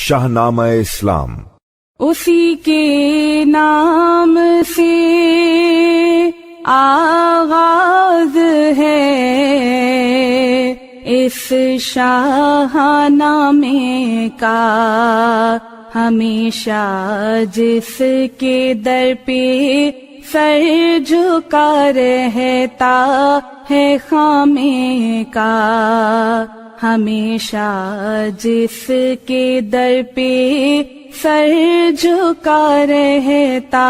شاہنامہ اسلام۔ اسی کے نام سے آغاز ہے اس شاہ نامے کا، ہمیشہ جس کے در پہ سر جھکا رہتا ہے خامے کا، ہمیشہ جس کے در پہ سر جھکا رہتا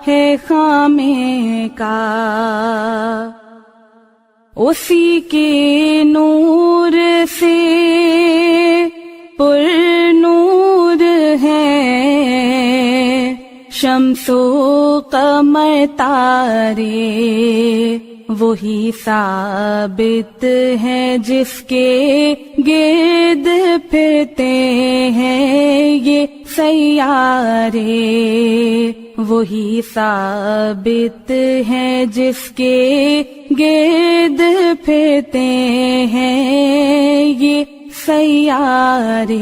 ہے خامے کا، اسی کے نور سے پر نور ہے شمس و قمر تارے، وہی ثابت ہے جس کے گرد پھرتے ہیں یہ سیارے، وہی ثابت ہے جس کے گرد پھرتے ہیں یہ سیارے۔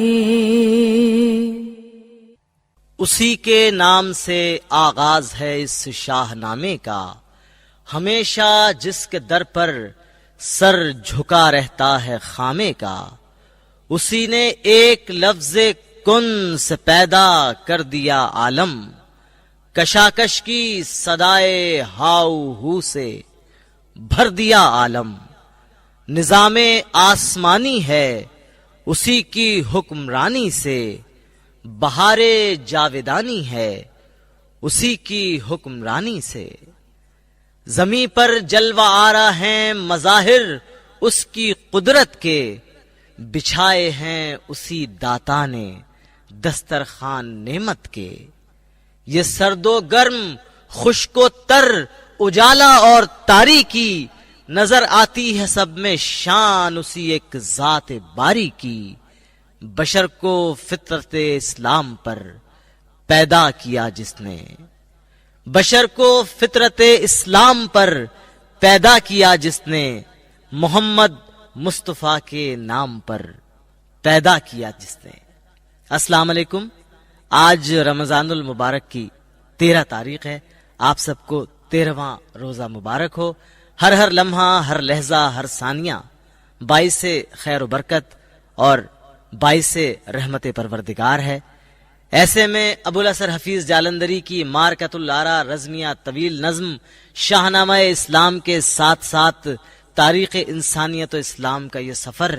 اسی کے نام سے آغاز ہے اس شاہ نامے کا، ہمیشہ جس کے در پر سر جھکا رہتا ہے خامے کا، اسی نے ایک لفظ کن سے پیدا کر دیا عالم، کشاکش کی صدائے ہاؤ ہو سے بھر دیا عالم، نظام آسمانی ہے اسی کی حکمرانی سے، بہار جاویدانی ہے اسی کی حکمرانی سے، زمیں پر جلوہ آرا ہیں مظاہر اس کی قدرت کے، بچھائے ہیں اسی داتا نے دسترخوان نعمت کے، یہ سرد و گرم خشک و تر اجالا اور تاریکی، نظر آتی ہے سب میں شان اسی ایک ذات باری کی، بشر کو فطرت اسلام پر پیدا کیا جس نے، بشر کو فطرت اسلام پر پیدا کیا جس نے، محمد مصطفیٰ کے نام پر پیدا کیا جس نے۔ السلام علیکم، آج رمضان المبارک کی 13 تاریخ ہے، آپ سب کو 13واں روزہ مبارک ہو، ہر لمحہ، ہر لہجہ، ہر ثانیہ باعث خیر و برکت اور باعث رحمت پروردگار ہے۔ ایسے میں ابوالحسن حفیظ جالندری کی مارکۃ الآراء رزمیہ طویل نظم شاہنامہ اسلام کے ساتھ ساتھ تاریخ انسانیت و اسلام کا یہ سفر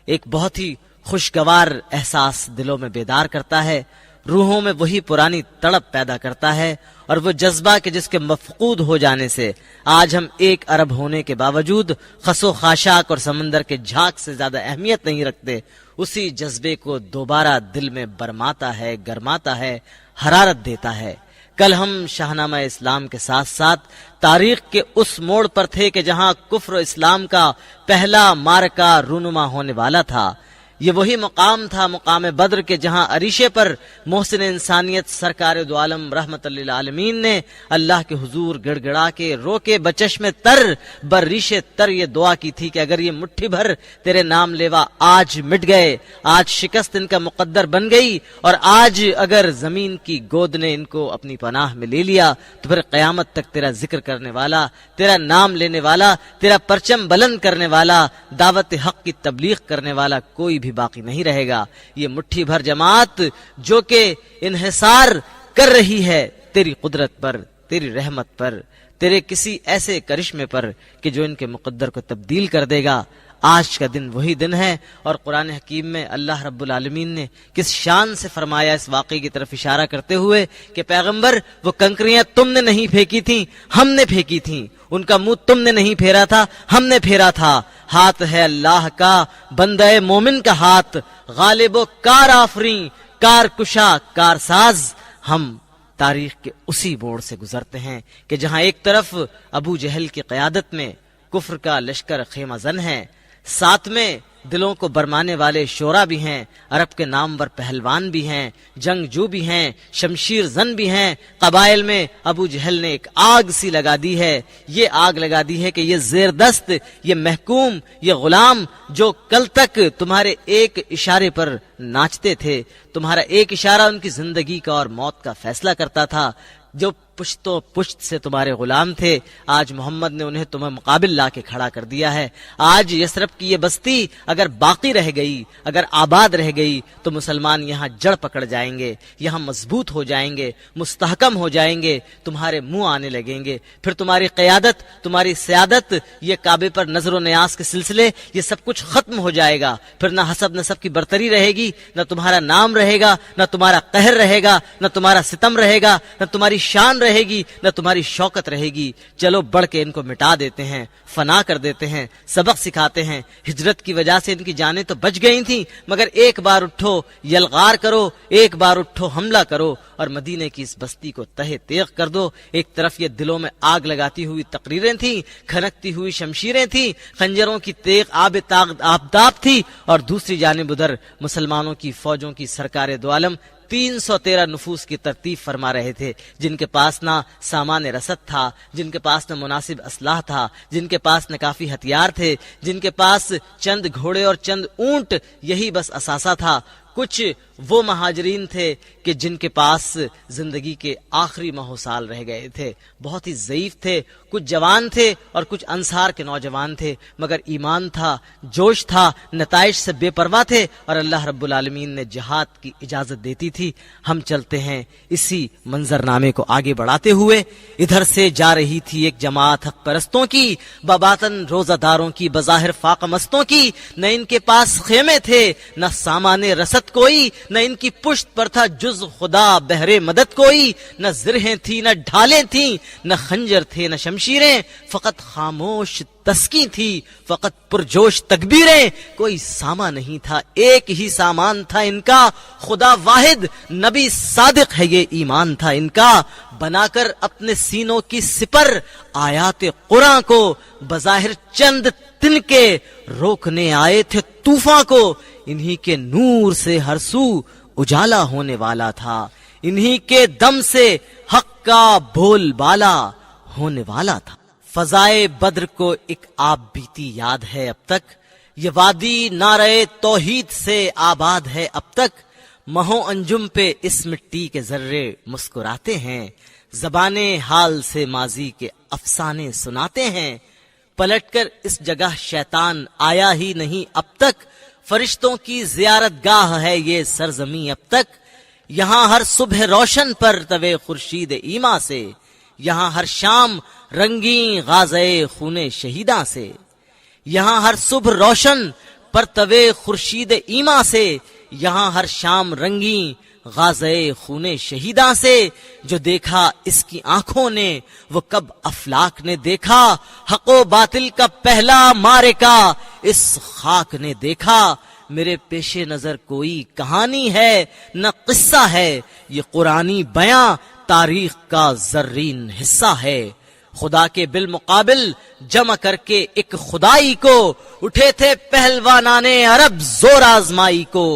ایک بہت ہی خوشگوار احساس دلوں میں بیدار کرتا ہے، روحوں میں وہی پرانی تڑپ پیدا کرتا ہے، اور وہ جذبہ کہ جس کے مفقود ہو جانے سے آج ہم 1 ارب ہونے کے باوجود خس و خاشاک اور سمندر کے جھاگ سے زیادہ اہمیت نہیں رکھتے، اسی جذبے کو دوبارہ دل میں برماتا ہے، گرماتا ہے، حرارت دیتا ہے۔ کل ہم شاہنامہ اسلام کے ساتھ ساتھ تاریخ کے اس موڑ پر تھے کہ جہاں کفر و اسلام کا پہلا معرکہ رونما ہونے والا تھا۔ یہ وہی مقام تھا، مقام بدر کے، جہاں عریشے پر محسن انسانیت سرکار دو عالم رحمت للعالمین نے اللہ کے حضور گڑ گڑا کے رو کے بچشم تر بر ریش تر یہ دعا کی تھی کہ اگر یہ مٹھی بھر تیرے نام لیوا آج مٹ گئے، آج شکست ان کا مقدر بن گئی، اور آج اگر زمین کی گود نے ان کو اپنی پناہ میں لے لیا تو پھر قیامت تک تیرا ذکر کرنے والا، تیرا نام لینے والا، تیرا پرچم بلند کرنے والا، دعوت حق کی تبلیغ کرنے والا کوئی بھی باقی نہیں رہے گا۔ یہ مٹھی بھر جماعت جو کہ انحصار کر رہی ہے تیری قدرت پر، تیری رحمت پر، تیرے کسی ایسے کرشمے پر کہ جو ان کے مقدر کو تبدیل کر دے گا، آج کا دن وہی دن ہے۔ اور قرآن حکیم میں اللہ رب العالمین نے کس شان سے فرمایا اس واقعے کی طرف اشارہ کرتے ہوئے کہ پیغمبر وہ کنکریاں تم نے نہیں پھینکی تھیں، ہم نے پھینکی تھیں، ان کا منہ تم نے نہیں پھیرا تھا، ہم نے پھیرا تھا، ہاتھ ہے اللہ کا، بندہ مومن کا ہاتھ، غالب و کار آفریں، کار کشا کار ساز۔ ہم تاریخ کے اسی موڑ سے گزرتے ہیں کہ جہاں ایک طرف ابو جہل کی قیادت میں کفر کا لشکر خیمہ زن ہے، ساتھ میں دلوں کو برمانے والے شعرا بھی ہیں، عرب کے نامور پہلوان بھی ہیں، جنگجو بھی ہیں، شمشیر زن بھی ہیں۔ قبائل میں ابو جہل نے ایک آگ سی لگا دی ہے، یہ آگ لگا دی ہے کہ یہ زیر دست، یہ محکوم، یہ غلام جو کل تک تمہارے ایک اشارے پر ناچتے تھے، تمہارا ایک اشارہ ان کی زندگی کا اور موت کا فیصلہ کرتا تھا، جو پشتوں پشت سے تمہارے غلام تھے، آج محمد نے انہیں تمہیں مقابل لا کے کھڑا کر دیا ہے۔ آج یثرب کی یہ بستی اگر باقی رہ گئی، اگر آباد رہ گئی، تو مسلمان یہاں جڑ پکڑ جائیں گے، یہاں مضبوط ہو جائیں گے، مستحکم ہو جائیں گے، تمہارے منہ آنے لگیں گے، پھر تمہاری قیادت، تمہاری سیادت، یہ کعبے پر نظر و نیاز کے سلسلے، یہ سب کچھ ختم ہو جائے گا۔ پھر نہ حسب نسب کی برتری رہے گی، نہ تمہارا نام رہے گا، نہ تمہارا قہر رہے گا، نہ تمہارا ستم رہے گا، نہ تمہاری شان رہے گی، نہ تمہاری شوکت رہے گی۔ چلو بڑھ کے ان کو مٹا دیتے ہیں، فنا کر دیتے ہیں، سبق سکھاتے ہیں۔ ہجرت کی وجہ سے ان کی جانیں تو بچ گئی تھیں، مگر ایک بار اٹھو یلغار کرو، ایک بار اٹھو حملہ کرو اور مدینے کی اس بستی کو تہہ تیغ کر دو۔ ایک طرف یہ دلوں میں آگ لگاتی ہوئی تقریریں تھیں، کھنکتی ہوئی شمشیریں تھیں، خنجروں کی تیغ آبداب تھی، اور دوسری جانب ادھر مسلمانوں کی فوجوں کی سرکار دو عالم 313 نفوس کی ترتیب فرما رہے تھے، جن کے پاس نہ سامان رسد تھا، جن کے پاس نہ مناسب اسلحہ تھا، جن کے پاس نہ کافی ہتھیار تھے، جن کے پاس چند گھوڑے اور چند اونٹ یہی بس اثاثہ تھا۔ کچھ وہ مہاجرین تھے کہ جن کے پاس زندگی کے آخری ماہ و سال رہ گئے تھے، بہت ہی ضعیف تھے، کچھ جوان تھے اور کچھ انصار کے نوجوان تھے، مگر ایمان تھا، جوش تھا، نتائج سے بے پرواہ تھے، اور اللہ رب العالمین نے جہاد کی اجازت دیتی تھی۔ ہم چلتے ہیں اسی منظرنامے کو آگے بڑھاتے ہوئے۔ ادھر سے جا رہی تھی ایک جماعت حق پرستوں کی، بباطن روزہ داروں کی، بظاہر فاقہ مستوں کی، نہ ان کے پاس خیمے تھے، نہ سامان رسد کوئی، نہ ان کی پشت پر تھا جز خدا بہرے مدد کوئی، نہ زرہیں تھی، نہ ڈھالیں تھیں، نہ خنجر تھے، نہ شمشیریں، فقط خاموش تسکی تھی، فقط پرجوش تکبیریں۔ کوئی سامان نہیں تھا، ایک ہی سامان تھا ان کا، خدا واحد، نبی صادق ہے، یہ ایمان تھا ان کا۔ بنا کر اپنے سینوں کی سپر آیات قرآن کو، بظاہر چند تنکے روکنے آئے تھے طوفان کو، انہی کے نور سے ہر سو اجالا ہونے والا تھا، انہی کے دم سے حق کا بول بالا ہونے والا تھا۔ فضائے بدر کو ایک آب بیتی یاد ہے اب تک، یہ وادی نعرے توحید سے آباد ہے اب تک، مہو انجم پہ اس مٹی کے ذرے مسکراتے ہیں، زبان حال سے ماضی کے افسانے سناتے ہیں۔ پلٹ کر اس جگہ شیطان آیا ہی نہیں اب تک، فرشتوں کی زیارت گاہ ہے یہ سرزمین اب تک، یہاں ہر صبح روشن پر توے خورشید ایما سے، یہاں ہر شام رنگین غازے خون شہیداں سے، یہاں ہر صبح روشن پر توے خورشید ایما سے، یہاں ہر شام رنگین غازے خون شہیداں سے۔ جو دیکھا اس کی آنکھوں نے وہ کب افلاک نے دیکھا، حق و باطل کا پہلا معرکہ اس خاک نے دیکھا۔ میرے پیش نظر کوئی کہانی ہے نہ قصہ ہے، یہ قرآنی بیاں تاریخ کا زرین حصہ ہے۔ خدا کے بالمقابل جمع کر کے ایک خدائی کو، اٹھے تھے پہلوانان عرب زور آزمائی کو۔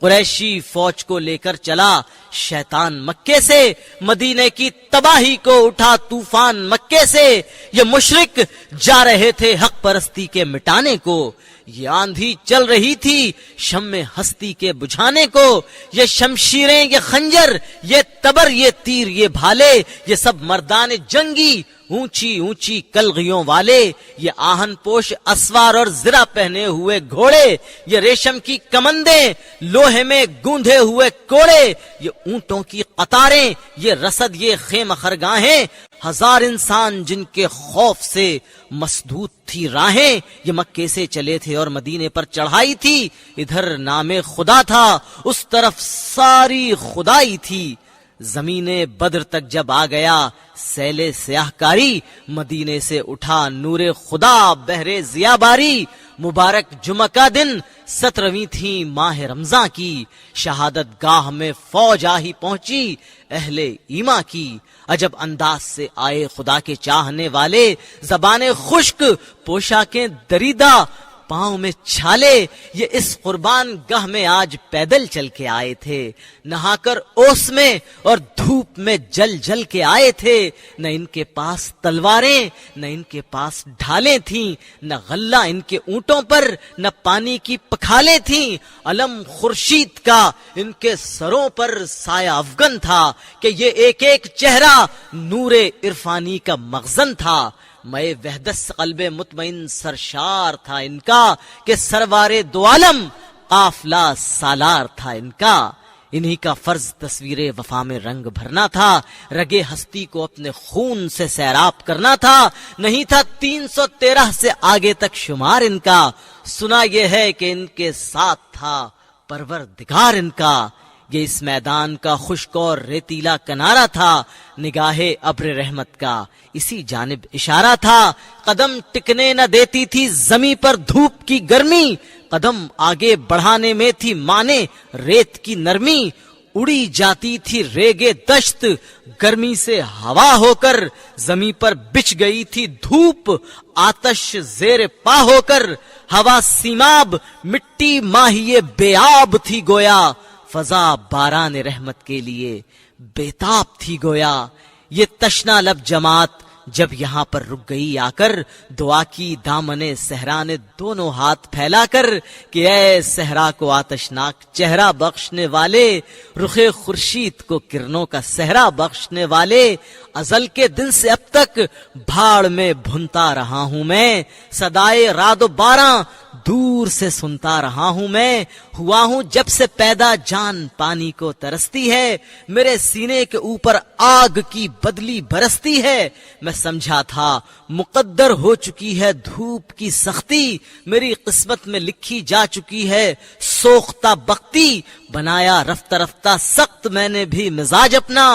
قریشی فوج کو لے کر چلا شیطان مکے سے، مدینے کی تباہی کو اٹھا طوفان مکے سے۔ یہ مشرک جا رہے تھے حق پرستی کے مٹانے کو، یہ آندھی چل رہی تھی شمع ہستی کے بجھانے کو۔ یہ شمشیریں، یہ خنجر، یہ تبر، یہ تیر، یہ بھالے، یہ سب مردان جنگی، اونچی اونچی کلغیوں والے، یہ آہن پوش اسوار اور زرہ پہنے ہوئے گھوڑے، یہ ریشم کی کمندیں، لوہے میں گوندھے ہوئے کوڑے، یہ اونٹوں کی قطاریں، یہ رسد، یہ خیمہ خرگاہیں، ہزار انسان جن کے خوف سے مسدود تھی راہیں۔ یہ مکے سے چلے تھے اور مدینے پر چڑھائی تھی، ادھر نام خدا تھا، اس طرف ساری خدائی تھی۔ زمین بدر تک جب آ گیا سیل سیاہ کاری، مدینے سے اٹھا نور خدا بہرے ضیا باری۔ مبارک جمعہ کا دن 17ویں تھی ماہ رمضان کی، شہادت گاہ میں فوج آہی پہنچی اہل ایما کی۔ عجب انداز سے آئے خدا کے چاہنے والے، زبان خشک پوشاکیں دریدہ، پاؤں میں چھالے، یہ اس قربان گاہ میں آج پیدل چل کے آئے تھے، نہا کر اوس میں اور دھوپ میں جل جل کے آئے تھے۔ نہ ان کے پاس تلواریں، نہ ان کے پاس ڈھالیں تھیں، نہ غلہ ان کے اونٹوں پر، نہ پانی کی پکھالیں تھیں۔ علم خورشید کا ان کے سروں پر سایہ افغن تھا کہ یہ ایک ایک چہرہ نور عرفانی کا مخزن تھا۔ میں وحدت قلب مطمئن سرشار تھا ان کا کہ سروار دو عالم قافلہ سالار تھا ان کا۔ انہی کا فرض تصویر وفا میں رنگ بھرنا تھا، رگے ہستی کو اپنے خون سے سیراب کرنا تھا، نہیں تھا 313 سے آگے تک شمار ان کا۔ سنا یہ ہے کہ ان کے ساتھ تھا پروردگار ان کا۔ یہ اس میدان کا خشک اور ریتیلا کنارہ تھا، نگاہ ابر رحمت کا اسی جانب اشارہ تھا۔ قدم ٹکنے نہ دیتی تھی زمیں پر دھوپ کی گرمی، قدم آگے بڑھانے میں تھی مانے ریت کی نرمی۔ اڑی جاتی تھی ریگے دشت، گرمی سے ہوا ہو کر زمیں پر بچھ گئی تھی دھوپ، آتش زیر پا ہو کر ہوا سیماب، مٹی ماہیے بے آب تھی گویا، فضا باران رحمت کے لیے بیتاب تھی گویا۔ یہ تشنا لب جماعت جب یہاں پر رک گئی آ کر، دعا کی دامن صحرا نے دونوں ہاتھ پھیلا کر کہ اے صحرا کو آتشناک چہرہ بخشنے والے، رخ خورشید کو کرنوں کا صحرا بخشنے والے، ازل کے دن سے اب تک بھاڑ میں بھنتا رہا ہوں میں، صدائے رعد و باراں دور سے سنتا رہا ہوں میں، ہوا ہوں جب سے پیدا جان پانی کو ترستی ہے، میرے سینے کے اوپر آگ کی بدلی برستی ہے، میں سمجھا تھا مقدر ہو چکی ہے دھوپ کی سختی، میری قسمت میں لکھی جا چکی ہے سوختہ بختی، بنایا رفتہ رفتہ سخت میں نے بھی مزاج اپنا،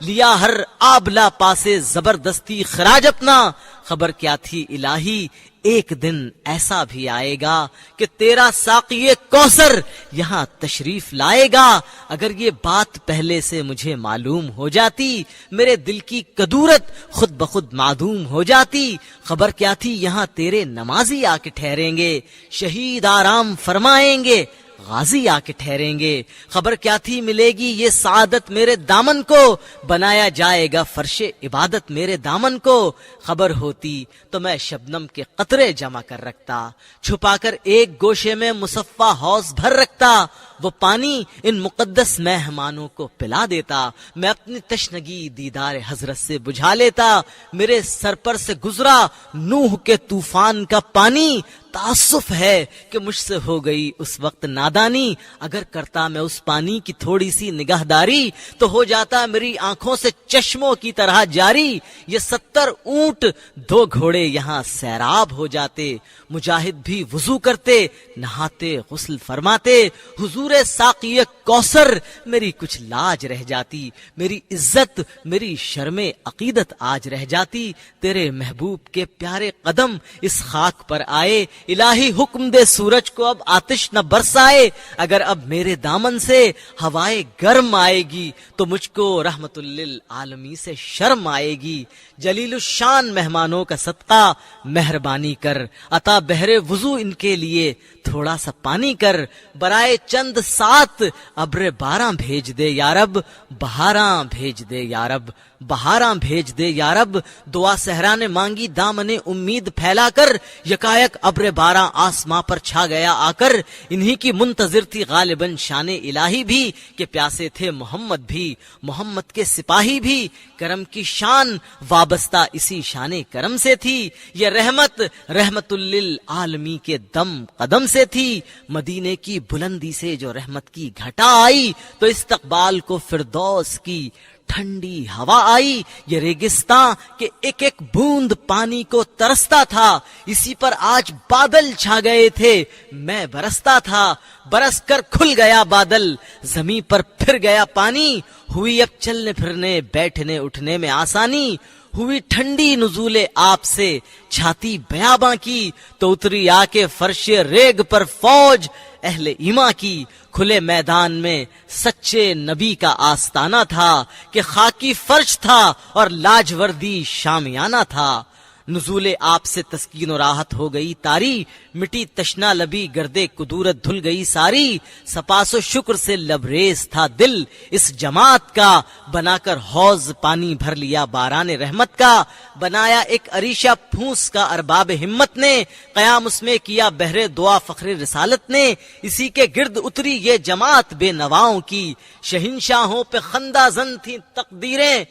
لیا ہر آبلا پاسے زبردستی خراج اپنا۔ خبر کیا تھی الہی ایک دن ایسا بھی آئے گا کہ تیرا ساقی کوثر یہاں تشریف لائے گا، اگر یہ بات پہلے سے مجھے معلوم ہو جاتی میرے دل کی کدورت خود بخود معدوم ہو جاتی۔ خبر کیا تھی یہاں تیرے نمازی آ کے ٹھہریں گے، شہید آرام فرمائیں گے، غازی آ کے ٹھہریں گے، خبر کیا تھی ملے گی یہ سعادت میرے دامن کو، بنایا جائے گا فرش عبادت میرے دامن کو، خبر ہوتی تو میں شبنم کے قطرے جمع کر رکھتا، چھپا کر ایک گوشے میں مصفا حوض بھر رکھتا، وہ پانی ان مقدس مہمانوں کو پلا دیتا، میں اپنی تشنگی دیدار حضرت سے بجھا لیتا، میرے سر پر سے گزرا نوح کے طوفان کا پانی، تاسف ہے کہ مجھ سے ہو گئی اس وقت نادانی، اگر کرتا میں اس پانی کی تھوڑی سی نگہداری تو ہو جاتا میری آنکھوں سے چشموں کی طرح جاری، یہ 70 اونٹ 2 گھوڑے یہاں سیراب ہو جاتے، مجاہد بھی وضو کرتے نہاتے غسل فرماتے، حضور ساقی کوثر میری کچھ لاج رہ جاتی، میری عزت میری شرم عقیدت آج رہ جاتی، تیرے محبوب کے پیارے قدم اس خاک پر آئے، الہی حکم دے سورج کو اب آتش نہ برسائے، اگر اب میرے دامن سے ہوائے گرم آئے گی تو مجھ کو رحمت للعالمین سے شرم آئے گی، جلیل الشان مہمانوں کا صدقہ مہربانی کر، عطا بہر وضو ان کے لیے تھوڑا سا پانی کر، برائے چند سات ابر باراں بھیج دے یا رب، بہاراں بھیج دے یا رب، بہاراں بھیج دے یا رب، دعا صحرا نے مانگی دامن امید پھیلا کر، یکایک ابر باراں آسماں پر چھا گیا آ کر، انہی کی منتظر تھی غالباً شان الہی بھی، کہ پیاسے تھے محمد بھی، محمد کے سپاہی بھی، کرم کی شان وابستہ اسی شان کرم سے تھی، یہ رحمت رحمت للعالمین کے دم قدم سے تھی، مدینے کی بلندی سے جو رحمت کی گھٹا آئی تو استقبال کو فردوس کی ٹھنڈی ہوا آئی، یہ ریگستان کے ایک ایک بوند پانی کو ترستا تھا، اسی پر آج بادل چھا گئے تھے، میں برستا تھا، برس کر کھل گیا بادل، زمین پر پھر گیا پانی، ہوئی اب چلنے پھرنے بیٹھنے اٹھنے میں آسانی، ہوئی ٹھنڈی نزول آپ سے چھاتی بیاباں کی، تو اتری آ کے فرش ریگ پر فوج اہل ایمان کی، کھلے میدان میں سچے نبی کا آستانہ تھا، کہ خاکی فرش تھا اور لاجوردی شامیانہ تھا، نزول آپ سے تسکین و راحت ہو گئی تاری، مٹی تشنا لبی گردے کدورت دھل گئی ساری، سپاس و شکر سے لبریز تھا دل اس جماعت کا، بنا کر حوض پانی بھر لیا باران رحمت کا، بنایا ایک عریشہ پھونس کا ارباب ہمت نے، قیام اس میں کیا بہر دعا فخر رسالت نے، اسی کے گرد اتری یہ جماعت بے نواؤں کی، شہنشاہوں پہ خندہ زن تھی تقدیریں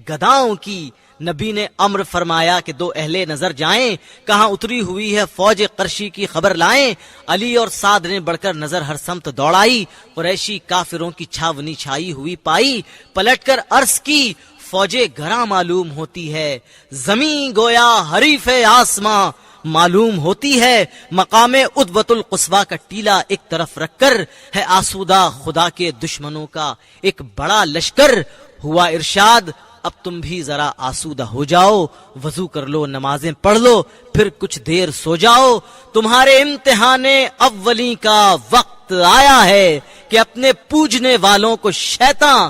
گداؤں کی۔ نبی نے امر فرمایا کہ دو اہل نظر جائیں، کہاں اتری ہوئی ہے فوج قرشی کی خبر لائیں، علی اور سعد نے بڑھ کر نظر ہر سمت دوڑائی، قریشی کافروں کی چھاونی چھائی ہوئی پائی، پلٹ کر عرض کی فوجیں گراں معلوم ہوتی ہے، زمین گویا حریف آسماں معلوم ہوتی ہے، مقام عدوۃ القصویٰ کا ٹیلا ایک طرف رکھ کر ہے آسودہ خدا کے دشمنوں کا ایک بڑا لشکر، ہوا ارشاد اب تم بھی ذرا آسودہ ہو جاؤ، وضو کر لو نمازیں پڑھ لو پھر کچھ دیر سو جاؤ، تمہارے امتحان اولی کا وقت آیا ہے کہ اپنے پوجنے والوں کو شیطان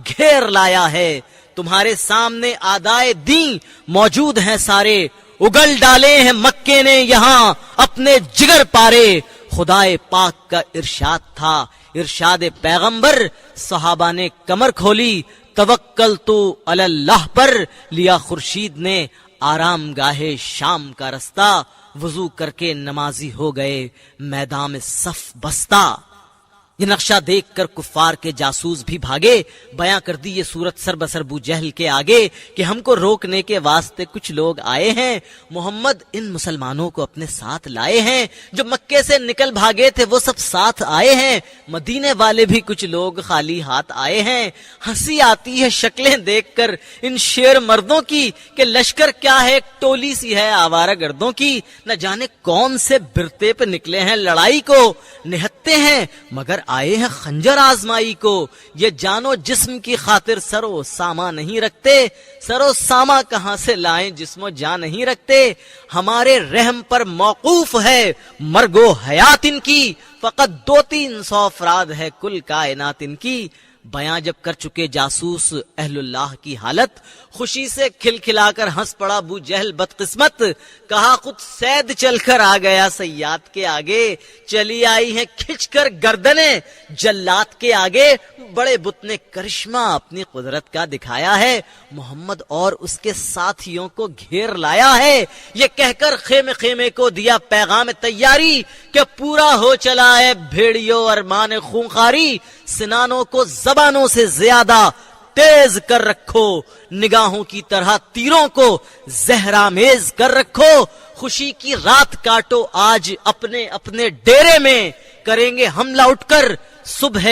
گھیر لایا ہے، تمہارے سامنے آدائے دین موجود ہیں سارے، اگل ڈالے ہیں مکے نے یہاں اپنے جگر پارے، خدائے پاک کا ارشاد تھا ارشاد پیغمبر، صحابہ نے کمر کھولی توکل تو علی اللہ پر، لیا خورشید نے آرام گاہے شام کا رستہ، وضو کر کے نمازی ہو گئے میدان میں صف بستہ۔ یہ نقشہ دیکھ کر کفار کے جاسوس بھی بھاگے، بیاں کر دی یہ صورت سر بسر ابو جہل کے آگے کہ ہم کو روکنے کے واسطے کچھ لوگ آئے ہیں، محمد ان مسلمانوں کو اپنے ساتھ لائے ہیں، جو مکے سے نکل بھاگے تھے وہ سب ساتھ آئے ہیں، مدینے والے بھی کچھ لوگ خالی ہاتھ آئے ہیں، ہنسی آتی ہے شکلیں دیکھ کر ان شیر مردوں کی کہ لشکر کیا ہے ایک ٹولی سی ہے آوارہ گردوں کی، نہ جانے کون سے برتے پہ نکلے ہیں لڑائی کو، نہتے ہیں مگر آئے ہیں خنجر آزمائی کو، یہ جانو جسم کی خاطر سر و ساما نہیں رکھتے، سر و ساما کہاں سے لائیں جسم و جان نہیں رکھتے، ہمارے رحم پر موقوف ہے مرگ و حیات ان کی، فقط 200-300 افراد ہے کل کائنات ان کی۔ بیاں جب کر چکے جاسوس اہل اللہ کی حالت، خوشی سے کھلکھلا کر ہنس پڑا ابو جہل بدقسمت، کہا خود سید چل کر آ گیا سیاد کے آگے، چلی آئی ہیں کھچ کر گردنیں جلات کے آگے، بڑے بت نے کرشمہ اپنی قدرت کا دکھایا ہے، محمد اور اس کے ساتھیوں کو گھیر لایا ہے، یہ کہہ کر خیمے خیمے کو دیا پیغام تیاری کہ پورا ہو چلا ہے بھیڑیوں ارمان خونخاری، سنانوں کو زبانوں سے زیادہ تیز کر رکھو، نگاہوں کی طرح تیروں کو زہرآمیز کر رکھو، خوشی کی رات کاٹو آج اپنے اپنے ڈیرے میں، کریں گے حملہ اٹھ کر صبح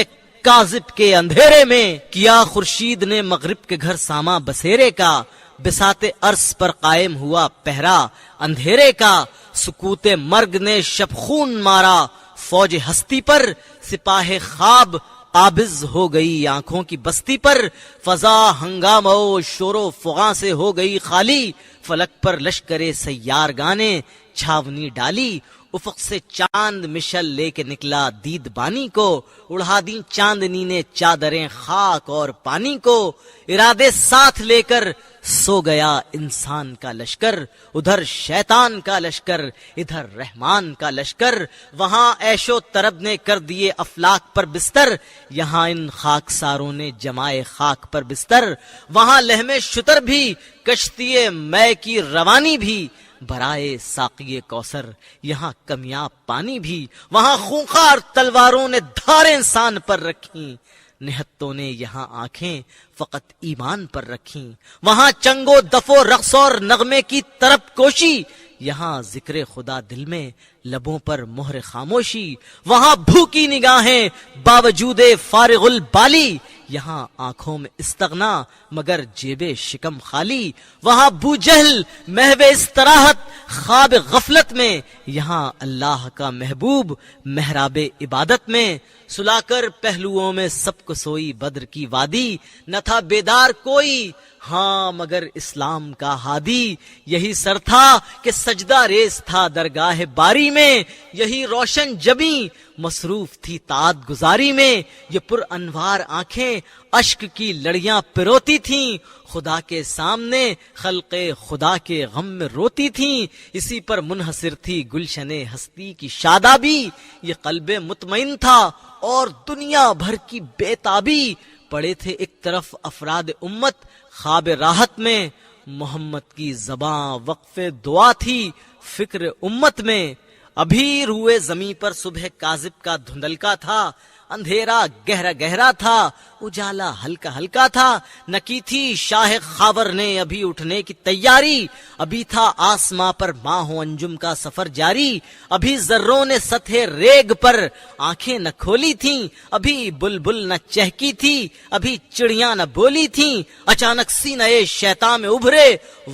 کاذب کے اندھیرے میں، کیا خورشید نے مغرب کے گھر ساما بسیرے کا، بساط عرض پر قائم ہوا پہرا اندھیرے کا، سکوت مرگ نے شب خون مارا فوج ہستی پر، سپاہ خواب قابض ہو گئی آنکھوں کی بستی پر، فضا ہنگامہ و شور و فغاں سے ہو گئی خالی، فلک پر لشکر سیار گانے چھاونی ڈالی، افق سے چاند مشل لے کے نکلا دید بانی کو، اڑا دی چاندنی نے چادریں خاک اور پانی کو، ارادے ساتھ لے کر سو گیا انسان کا لشکر، ادھر شیطان کا لشکر ادھر رحمان کا لشکر، وہاں عیش و طرب نے کر دیے افلاک پر بستر، یہاں ان خاک ساروں نے جمائے خاک پر بستر، وہاں لہم شتر بھی کشتی مے کی روانی بھی، برائے ساقی کوثر یہاں کمیاب پانی بھی، وہاں خونخوار تلواروں نے دھاریں سان پر رکھیں، نہتوں نے یہاں آنکھیں فقط ایمان پر رکھیں، وہاں چنگو دفو رقص اور نغمے کی طرب کوشی، یہاں ذکر خدا دل میں لبوں پر مہر خاموشی، وہاں بھوکی نگاہیں باوجود فارغ البالی، یہاں آنکھوں میں استغنا مگر جیب شکم خالی، وہاں بو جہل محو استراحت خواب غفلت میں، یہاں اللہ کا محبوب محراب عبادت میں، سلا کر پہلوؤں میں سب کو سوئی بدر کی وادی، نہ تھا بیدار کوئی ہاں مگر اسلام کا ہادی یہی سر تھا کہ سجدہ ریز تھا درگاہ باری میں، یہی روشن جبیں مصروف تھی طاعت گزاری میں، یہ پر انوار آنکھیں اشک کی لڑیاں پروتی تھیں، خدا کے سامنے خلق خدا کے غم میں روتی تھیں، اسی پر منحصر تھی گلشن ہستی کی شادابی، یہ قلب مطمئن تھا اور دنیا بھر کی بےتابی، پڑے تھے ایک طرف افراد امت خواب راحت میں، محمد کی زباں وقف دعا تھی فکر امت میں، ابھی روئے زمیں پر صبح کاذب کا دھندلکا تھا، اندھیرا گہرا گہرا تھا، اجالا ہلکا ہلکا تھا، نہ کی تھی شاہ خاور نے ابھی اٹھنے کی تیاری، ابھی تھا آسماں پر ماہ و انجم کا سفر جاری، ابھی ذروں نے سطح ریگ پر آنکھیں نہ کھولی تھیں، ابھی بلبل نہ چہکی تھی، ابھی چڑیاں نہ بولی تھیں، اچانک سینہ شیطان میں ابھرے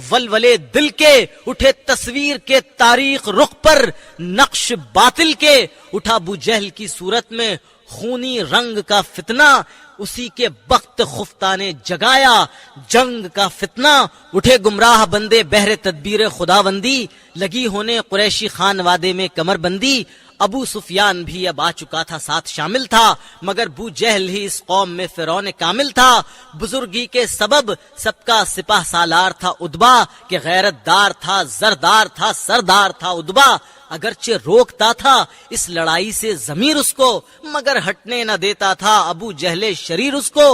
ولولے دل کے، اٹھے تصویر کے تاریخ رخ پر نقش باطل کے، اٹھا ابو جہل کی صورت میں خونی رنگ کا فتنہ، اسی کے بخت خفتہ نے جگایا جنگ کا فتنہ، اٹھے گمراہ بندے بہر تدبیر خداوندی، لگی ہونے قریشی خان وادے میں کمر بندی، ابو سفیان بھی اب آ چکا تھا ساتھ شامل تھا، مگر ابو جہل ہی اس قوم میں فرعون کامل تھا، بزرگی کے سبب سب کا سپاہ سالار تھا اتبا، کہ غیرت دار تھا زردار تھا سردار تھا اتبا، اگرچہ روکتا تھا اس لڑائی سے ضمیر اس کو، مگر ہٹنے نہ دیتا تھا ابو جہل شریر اس کو،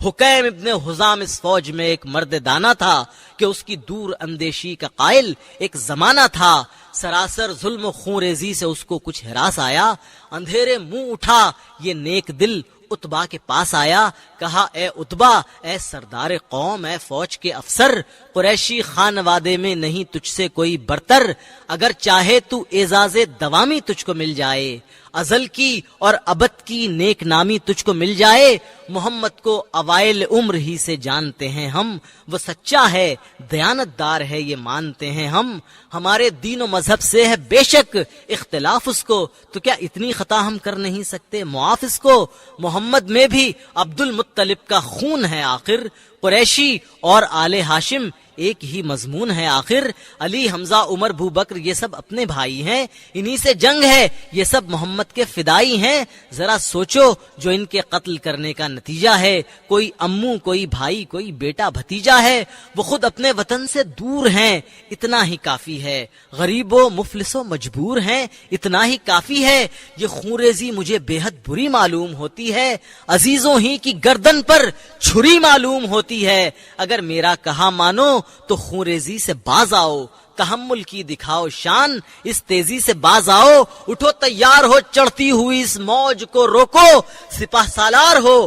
حکیم ابن حزام اس فوج میں ایک مرد دانا تھا، کہ اس کی دور اندیشی کا قائل ایک زمانہ تھا، سراسر ظلم و خون ریزی سے اس کو کچھ ہراس آیا، اندھیرے منہ اٹھا یہ نیک دل اتبا کے پاس آیا، کہا اے اتبا اے سردار قوم اے فوج کے افسر، قریشی خان وادے میں نہیں تجھ سے کوئی برتر، اگر چاہے تو اعزاز دوامی تجھ کو مل جائے، ازل کی اور ابد کی نیک نامی تجھ کو مل جائے، محمد کو اوائل عمر ہی سے جانتے ہیں ہم، وہ سچا ہے دیانت دار ہے یہ مانتے ہیں ہم، ہمارے دین و مذہب سے ہے بے شک اختلاف اس کو، تو کیا اتنی خطا ہم کر نہیں سکتے معاف اس کو، محمد میں بھی عبد المطلب کا خون ہے آخر، قریشی اور آل ہاشم ایک ہی مضمون ہے آخر، علی حمزہ عمر ابو بکر یہ سب اپنے بھائی ہیں، انہی سے جنگ ہے یہ سب محمد کے فدائی ہیں، ذرا سوچو جو ان کے قتل کرنے کا نتیجہ ہے، کوئی امو کوئی بھائی کوئی بیٹا بھتیجا ہے، وہ خود اپنے وطن سے دور ہیں، اتنا ہی کافی ہے، غریب و مفلس و مجبور ہیں، اتنا ہی کافی ہے، یہ خونریزی مجھے بے حد بری معلوم ہوتی ہے، عزیزوں ہی کی گردن پر چھری معلوم ہوتی ہے، اگر میرا کہا مانو تو خونریزی سے باز آؤ، تحمل کی دکھاؤ شان، اس تیزی سے باز آؤ، اٹھو تیار ہو چڑھتی ہوئی اس موج کو روکو، سپاہ سالار ہو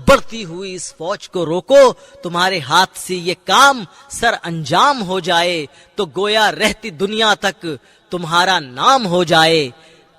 بڑھتی ہوئی اس فوج کو روکو، تمہارے ہاتھ سے یہ کام سر انجام ہو جائے تو گویا رہتی دنیا تک تمہارا نام ہو جائے،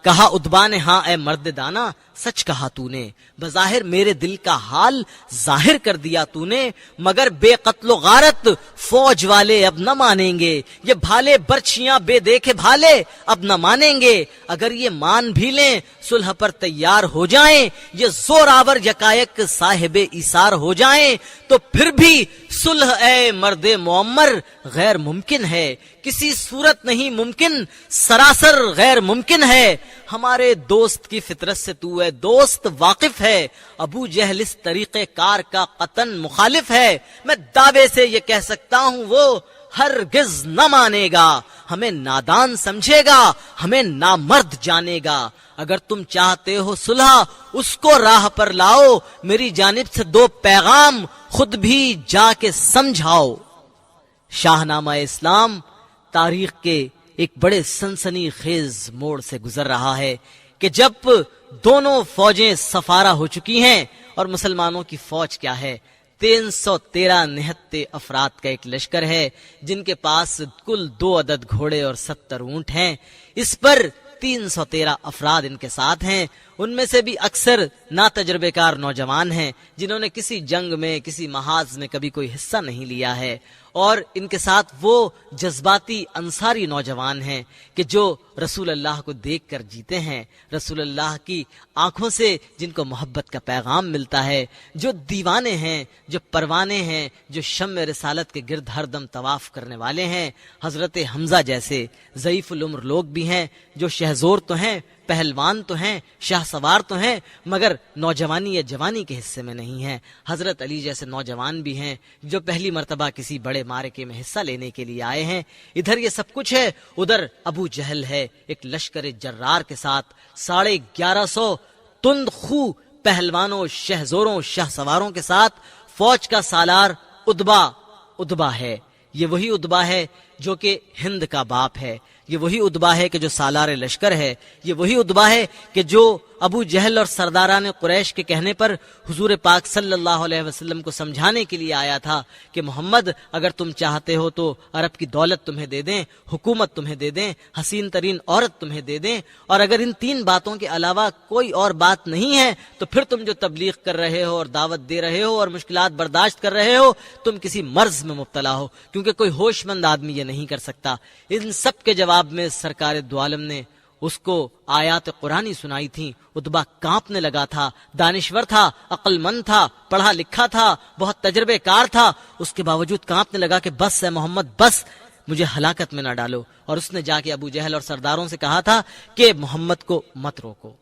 کہا اتبا نے ہاں اے مرد دانا سچ کہا تو نے، بظاہر میرے دل کا حال ظاہر کر دیا تو نے، مگر بے قتل و غارت فوج والے اب نہ مانیں گے، یہ بھالے برچھیاں بے دیکھے بھالے اب نہ مانیں گے، اگر یہ مان بھی لیں صلح پر تیار ہو جائیں، یہ زور آور یکایک صاحب ایثار ہو جائیں، تو پھر بھی صلح اے مرد معمر غیر ممکن ہے، کسی صورت نہیں ممکن، سراسر غیر ممکن ہے، ہمارے دوست کی فطرت سے تو اے دوست واقف ہے، ابو جہل اس طریقے کار کا قطن مخالف ہے، میں دعوے سے یہ کہہ سکتا ہوں وہ ہرگز نہ مانے گا، ہمیں نادان سمجھے گا، ہمیں نامرد جانے گا، اگر تم چاہتے ہو صلح اس کو راہ پر لاؤ، میری جانب سے دو پیغام خود بھی جا کے سمجھاؤ۔ شاہنامہ اسلام تاریخ کے ایک بڑے سنسنی خیز موڑ سے گزر رہا ہے کہ جب دونوں فوجیں سفارہ ہو چکی ہیں، اور مسلمانوں کی فوج کیا ہے 313 نہتے افراد کا ایک لشکر ہے، جن کے پاس کل 2 عدد گھوڑے اور 70 اونٹ ہیں، اس پر 313 افراد ان کے ساتھ ہیں، ان میں سے بھی اکثر ناتجربے کار نوجوان ہیں جنہوں نے کسی جنگ میں کسی محاذ میں کبھی کوئی حصہ نہیں لیا ہے، اور ان کے ساتھ وہ جذباتی انصاری نوجوان ہیں کہ جو رسول اللہ کو دیکھ کر جیتے ہیں، رسول اللہ کی آنکھوں سے جن کو محبت کا پیغام ملتا ہے، جو دیوانے ہیں، جو پروانے ہیں، جو شمع رسالت کے گرد ہر دم طواف کرنے والے ہیں۔ حضرت حمزہ جیسے ضعیف العمر لوگ بھی ہیں جو شہزور تو ہیں، پہلوان تو ہیں، شاہ سوار تو ہیں، مگر نوجوانی یا جوانی کے حصے میں نہیں ہیں۔ حضرت علی جیسے نوجوان بھی ہیں جو پہلی مرتبہ کسی بڑے معرکے میں حصہ لینے کے لیے آئے ہیں۔ ادھر یہ سب کچھ ہے، ادھر ابو جہل ہے ایک لشکر جرار کے ساتھ 1150 تند خو پہلوانوں، شہزوروں، شاہ سواروں کے ساتھ فوج کا سالار ادبا ہے۔ یہ وہی ادبا ہے جو کہ ہند کا باپ ہے، یہ وہی ادبا ہے کہ جو سالار لشکر ہے، یہ وہی ادبا ہے کہ جو ابو جہل اور سرداران قریش کے کہنے پر حضور پاک صلی اللہ علیہ وسلم کو سمجھانے کے لیے آیا تھا کہ محمد اگر تم چاہتے ہو تو عرب کی دولت تمہیں دے دیں، حکومت تمہیں دے دیں، حسین ترین عورت تمہیں دے دیں، اور اگر ان 3 باتوں کے علاوہ کوئی اور بات نہیں ہے تو پھر تم جو تبلیغ کر رہے ہو اور دعوت دے رہے ہو اور مشکلات برداشت کر رہے ہو تم کسی مرض میں مبتلا ہو، کیونکہ کوئی ہوش مند آدمی یہ نہیں کر سکتا۔ ان سب کے جواب میں سرکار دو عالم نے اس کو آیات قرآنی سنائی تھیں۔ اتبا کانپنے لگا تھا، دانشور تھا، عقل مند تھا، پڑھا لکھا تھا، بہت تجربے کار تھا، اس کے باوجود کانپنے لگا کہ بس ہے محمد، بس مجھے ہلاکت میں نہ ڈالو۔ اور اس نے جا کے ابو جہل اور سرداروں سے کہا تھا کہ محمد کو مت روکو،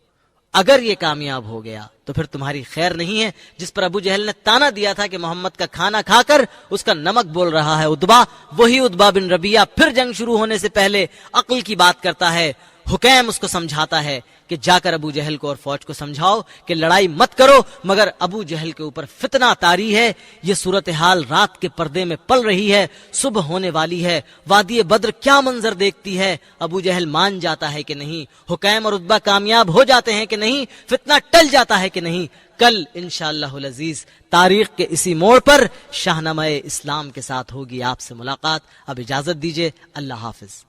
اگر یہ کامیاب ہو گیا تو پھر تمہاری خیر نہیں ہے۔ جس پر ابو جہل نے تانا دیا تھا کہ محمد کا کھانا کھا کر اس کا نمک بول رہا ہے اتبا، وہی اتبا بن ربیعہ پھر جنگ شروع ہونے سے پہلے عقل کی بات کرتا ہے۔ حکیم اس کو سمجھاتا ہے کہ جا کر ابو جہل کو اور فوج کو سمجھاؤ کہ لڑائی مت کرو، مگر ابو جہل کے اوپر فتنہ طاری ہے، یہ صورتحال رات کے پردے میں پل رہی ہے، صبح ہونے والی ہے، وادی بدر کیا منظر دیکھتی ہے۔ ابو جہل مان جاتا ہے کہ نہیں، حکیم اور اتبا کامیاب ہو جاتے ہیں کہ نہیں، فتنہ ٹل جاتا ہے کہ نہیں۔ کل انشاءاللہ العزیز تاریخ کے اسی موڑ پر شاہنامہ اسلام کے ساتھ ہوگی آپ سے ملاقات۔ اب اجازت دیجیے، اللہ حافظ۔